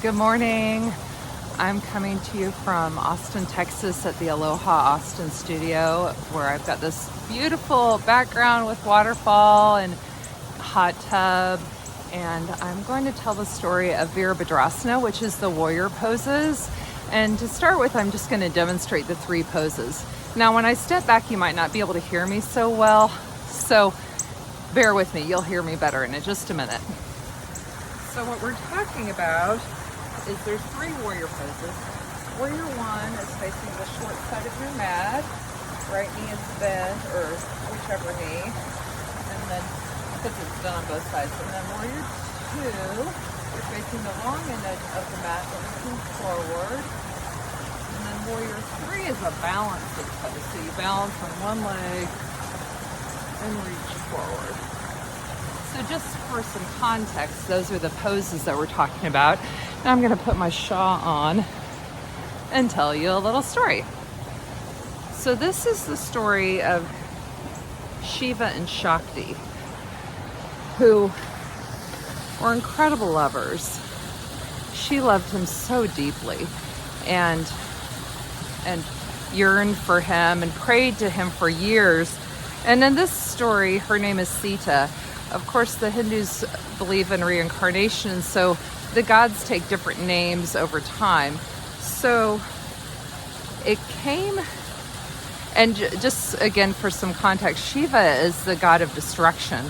Good morning. I'm coming to you from Austin, Texas at the Aloha Austin Studio, where I've got this beautiful background with waterfall and hot tub. And I'm going to tell the story of Virabhadrasana, which is the warrior poses. And to start with, I'm just going to demonstrate the three poses. Now, when I step back, you might not be able to hear me so well. So bear with me. You'll hear me better in just a minute. So what we're talking about is there's three warrior poses. Warrior one is facing the short side of your mat. Right knee is bent, or whichever knee. And then, because it's done on both sides. And then warrior two, you're facing the long end of the mat, but looking forward. And then warrior three is a balancing pose. So you balance on one leg and reach forward. So just for some context, those are the poses that we're talking about. Now I'm going to put my shawl on and tell you a little story. So this is the story of Shiva and Sati, who were incredible lovers. She loved him so deeply and yearned for him and prayed to him for years. And in this story, her name is Sita. Of course, the Hindus believe in reincarnation, so the gods take different names over time. So it came, and just again for some context, Shiva is the god of destruction,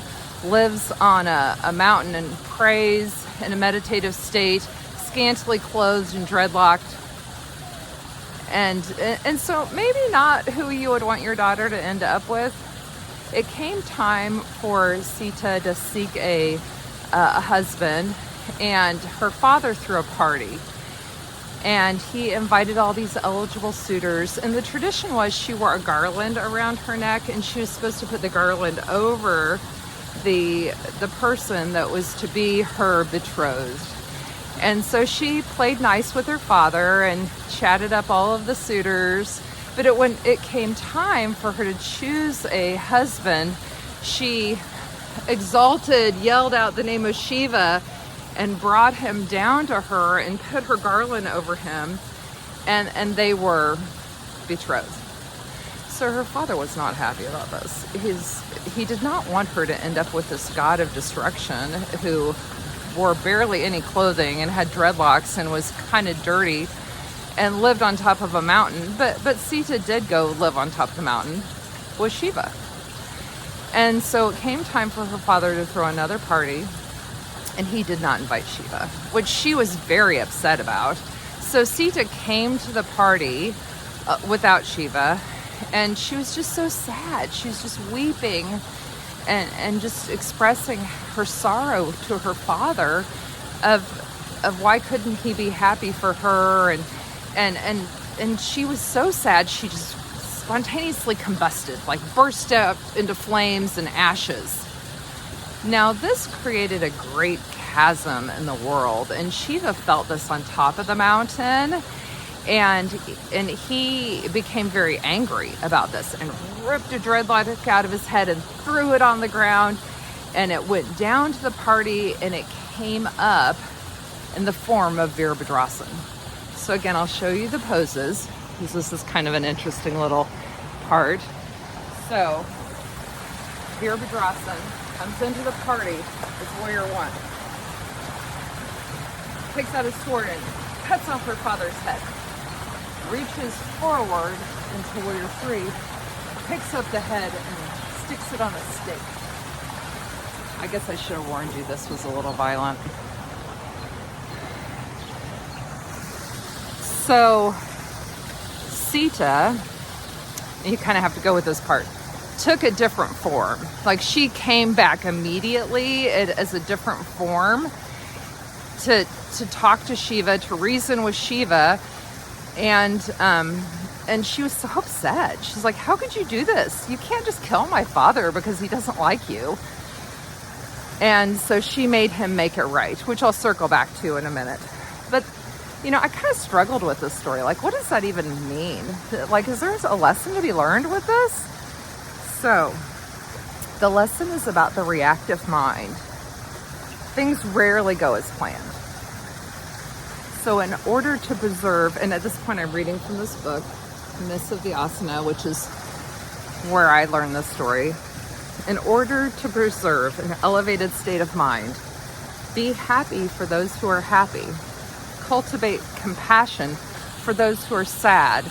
lives on a mountain and prays in a meditative state, scantily clothed and dreadlocked. And so maybe not who you would want your daughter to end up with. It came time for Sita to seek a husband, and her father threw a party, and he invited all these eligible suitors. And the tradition was she wore a garland around her neck, and she was supposed to put the garland over the person that was to be her betrothed. And so she played nice with her father and chatted up all of the suitors. But when it came time for her to choose a husband, she exalted, yelled out the name of Shiva and brought him down to her and put her garland over him, and they were betrothed. So her father was not happy about this. He did not want her to end up with this god of destruction who wore barely any clothing and had dreadlocks and was kind of dirty and lived on top of a mountain. But Sita did go live on top of the mountain with Shiva. And so it came time for her father to throw another party, and he did not invite Shiva, which she was very upset about. So Sita came to the party without Shiva, and she was just so sad. She was just weeping and just expressing her sorrow to her father of why couldn't he be happy for her, and she was so sad she just spontaneously combusted, like burst out into flames and ashes. Now this created a great chasm in the world, and Shiva felt this on top of the mountain, and he became very angry about this and ripped a dreadlock out of his head and threw it on the ground, and it went down to the party, and it came up in the form of Virabhadrasana. So again, I'll show you the poses, because this is kind of an interesting little part. So Virabhadrasana comes into the party with warrior one, takes out his sword and cuts off her father's head, reaches forward into warrior three, picks up the head and sticks it on a stake. I guess I should have warned you this was a little violent. So Sita, you kind of have to go with this part, took a different form. Like she came back immediately as a different form to talk to Shiva, to reason with Shiva, and she was so upset. She's like, how could you do this? You can't just kill my father because he doesn't like you. And so she made him make it right, which I'll circle back to in a minute. But you know, I kind of struggled with this story. Like, what does that even mean? Like, is there a lesson to be learned with this? So, the lesson is about the reactive mind. Things rarely go as planned. So in order to preserve, and at this point I'm reading from this book, Myths of the Asana, which is where I learned this story. In order to preserve an elevated state of mind, be happy for those who are happy. Cultivate compassion for those who are sad.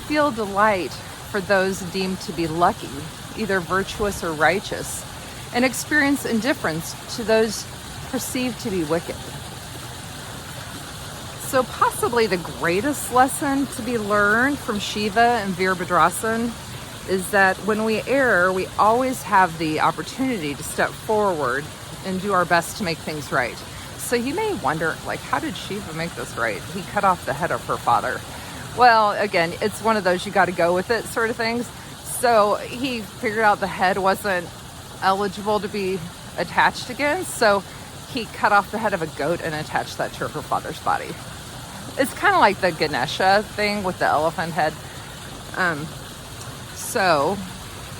Feel delight for those deemed to be lucky, either virtuous or righteous, and experience indifference to those perceived to be wicked. So possibly the greatest lesson to be learned from Shiva and Virabhadrasana is that when we err, we always have the opportunity to step forward and do our best to make things right. So you may wonder, like, how did Shiva make this right? He cut off the head of her father. Well, again, it's one of those you got to go with it sort of things. So he figured out the head wasn't eligible to be attached again. So he cut off the head of a goat and attached that to her father's body. It's kind of like the Ganesha thing with the elephant head. So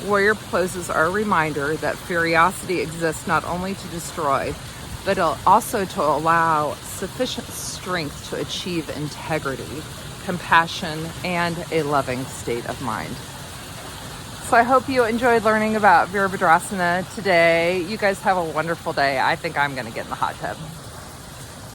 warrior poses are a reminder that curiosity exists not only to destroy, but also to allow sufficient strength to achieve integrity, compassion, and a loving state of mind. So I hope you enjoyed learning about Virabhadrasana today. You guys have a wonderful day. I think I'm going to get in the hot tub.